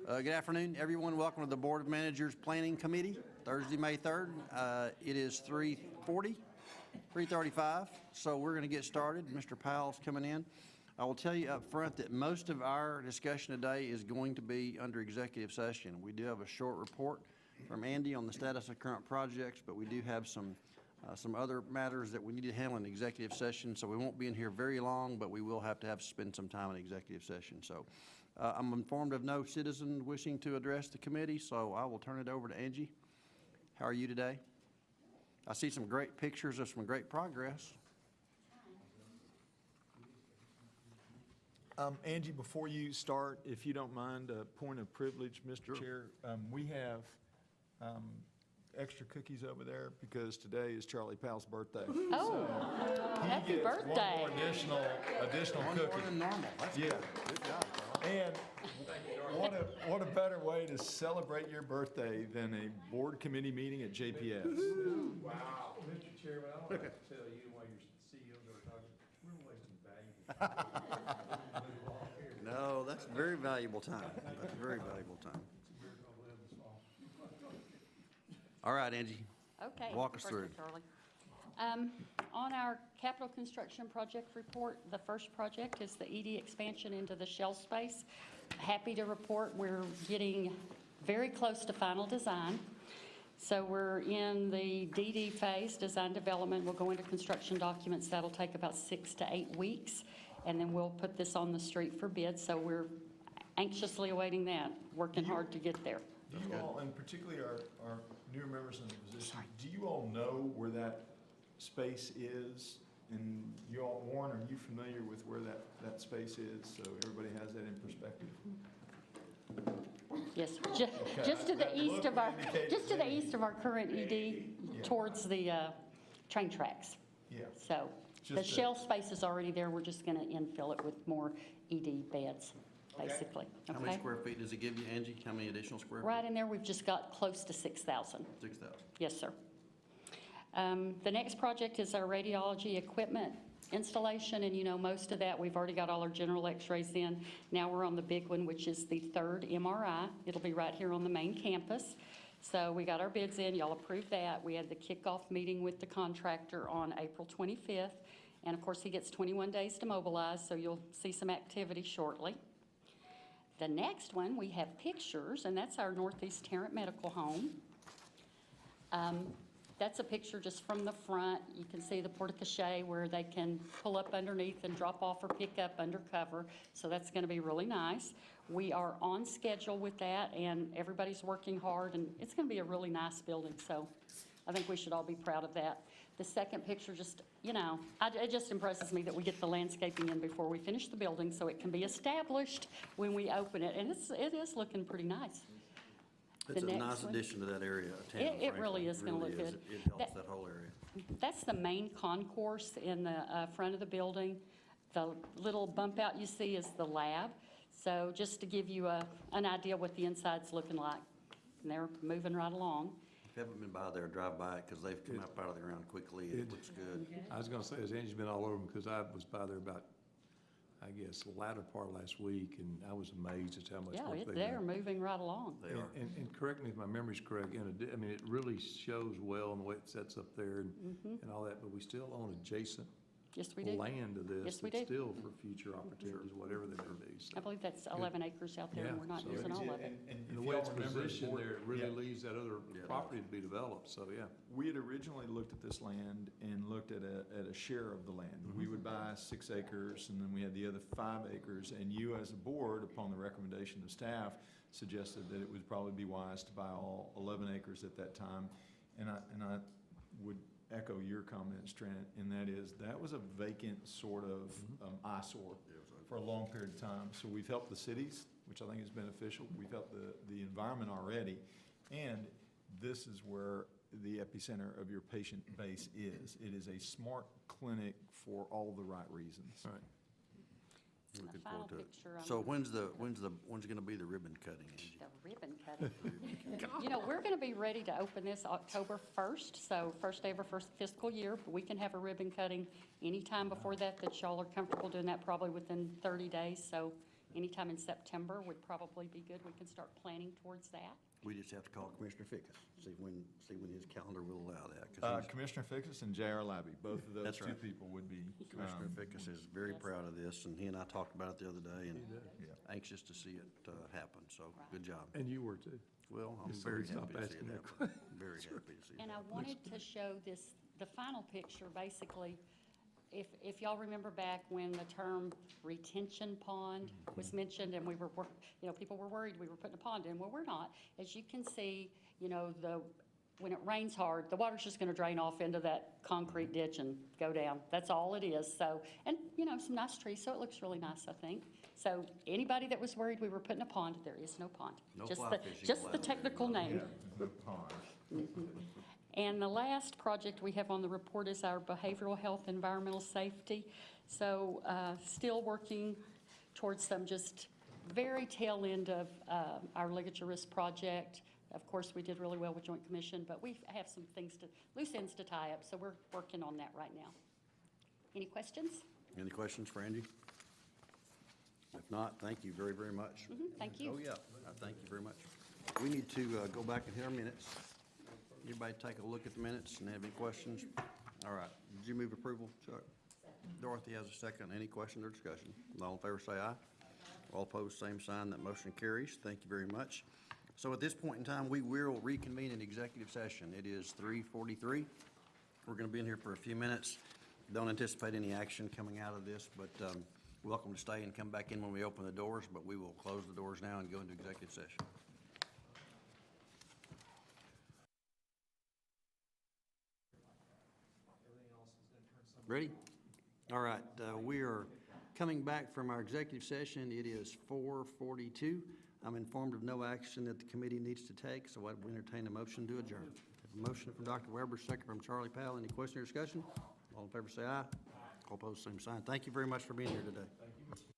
Good afternoon, everyone. Welcome to the Board of Managers Planning Committee, Thursday, May 3rd. It is 3:35, so we're going to get started. Mr. Powell's coming in. I will tell you up front that most of our discussion today is going to be under executive session. We do have a short report from Andy on the status of current projects, but we do have some other matters that we need to handle in executive session, so we won't be in here very long, but we will have to spend some time in executive session. So I'm informed of no citizen wishing to address the committee, so I will turn it over to Angie. How are you today? I see some great pictures of some great progress. Angie, before you start, if you don't mind, a point of privilege, Mr. Sure. Chair. We have extra cookies over there because today is Charlie Powell's birthday. Oh, happy birthday. One more additional One cookie. more than normal. That's Yeah. Good job, Carl. And what a better way to celebrate your birthday than a board committee meeting at JPS. Wow. Mr. Chairman, I want to tell you while your CEOs are talking, we're wasting valuable. No, that's very valuable time. That's very valuable time. All right, Angie. Okay. Walk us through. Charlie. On our capital construction project report, the first project is the Eda Expansion into the shell space. Happy to report we're getting very close to final design. So we're in the DD phase, design development. We'll go into construction documents. That'll take about 6 to 8 weeks, and then we'll put this on the street for bid. So we're anxiously awaiting that, working hard to get there. Do you all, and particularly our newer members in the position, do you all know where that space is? And you all, Warren, are you familiar with where that space is, so everybody has that in perspective? Yes, just to the east of our, current ED, towards the train tracks. Yeah. So the shell space is already there. We're just going to infill it with more ED beds, basically. How many square feet does it give you, Angie? How many additional square feet? Right in there, we've just got close to 6,000. 6,000. Yes, sir. The next project is our radiology equipment installation, and you know most of that. We've already got all our general x-rays in. Now we're on the big one, which is the third MRI. It'll be right here on the main campus. So we got our bids in. Y'all approved that. We had the kickoff meeting with the contractor on April 25th. And of course, he gets 21 days to mobilize, so you'll see some activity shortly. The next one, we have pictures, and that's our Northeast Tarrant Medical Home. That's a picture just from the front. You can see the porte-cochere where they can pull up underneath and drop off or pick up undercover. So that's going to be really nice. We are on schedule with that, and everybody's working hard, and it's going to be a really nice building. So I think we should all be proud of that. The second picture just, it just impresses me that we get the landscaping in before we finish the building so it can be established when we open it. And it is looking pretty nice. It's a nice addition to that area of town. It really is going to look good. It helps that whole area. That's the main concourse in the front of the building. The little bump out you see is the lab. So just to give you an idea what the inside's looking like. And they're moving right along. If you haven't been by there, drive by it because they've come up out of the ground quickly. It looks good. I was going to say, as Angie's been all over them, because I was by there about, I guess, the latter part last week, and I was amazed at how much work they've done. They're moving right along. They are. And correct me if my memory's correct, I mean, it really shows well in the way it sets up there and all that, but we still own adjacent Yes, we do. land to this. Yes, we that's do. still for future opportunities, whatever they may be. So. I believe that's 11 acres out there, and we're not using all of it. And the way it's positioned there, it really leaves that other property to be developed, so yeah. We had originally looked at this land and looked at a share of the land. We would buy 6 acres, and then we had the other 5 acres, and you as a board, upon the recommendation of staff, suggested that it would probably be wise to buy all 11 acres at that time. And I would echo your comments, Trent, and that was a vacant sort of eyesore for a long period of time. So we've helped the cities, which I think is beneficial. We've helped the environment already, and this is where the epicenter of your patient base is. It is a smart clinic for all the right reasons. All right. The Looking final forward to it. picture. So when's going to be the ribbon cutting, Angie? The ribbon cutting. We're going to be ready to open this October 1st, so first day of our first fiscal year. We can have a ribbon cutting anytime before that y'all are comfortable doing that, probably within 30 days. So anytime in September would probably be good. We can start planning towards that. We just have to call Commissioner Fickus, see when his calendar will allow that. 'cause he's- Commissioner Fickus and J.R. Labby, both of those That's two right. people would be. Commissioner Fickus is very Yes. proud of this, and he and I talked about it the other day, and Yeah. anxious to see it happen, so good job. And you were too. Well, I'm Just so very we stop happy to see asking it that happen. Very happy to see And it. I wanted to show this, the final picture, basically, if y'all remember back when the term retention pond was mentioned, and people were worried we were putting a pond in, well, we're not. As you can see, when it rains hard, the water's just gonna drain off into that concrete ditch and go down. That's all it is, so, and, some nice trees, so it looks really nice, I think. So anybody that was worried we were putting a pond, there is no pond. No Just fly the- fishing Just the allowed there, technical no. name. The pond. And the last project we have on the report is our behavioral health, environmental safety. So still working towards some just very tail end of our ligature risk project. Of course, we did really well with Joint Commission, but we have some loose ends to tie up, so we're working on that right now. Any questions? Any questions for Angie? If not, thank you very, very much. Thank you. Oh, yeah, thank you very much. We need to go back and hit our minutes. Everybody take a look at the minutes and have any questions? All right, did you move approval, Chuck? Dorothy has a second. Any questions or discussion? All in favor, say aye. All opposed, same sign. That motion carries. Thank you very much. So at this point in time, we will reconvene in executive session. It is 3:43. We're going to be in here for a few minutes. Don't anticipate any action coming out of this, but welcome to stay and come back in when we open the doors, but we will close the doors now and go into executive session. Ready? All right, we are coming back from our executive session. It is 4:42. I'm informed of no action that the committee needs to take, so I would entertain a motion to adjourn. A motion from Dr. Weber, second from Charlie Powell. Any question or discussion? All in favor say aye. All opposed, same sign. Thank you very much for being here today. Thank you.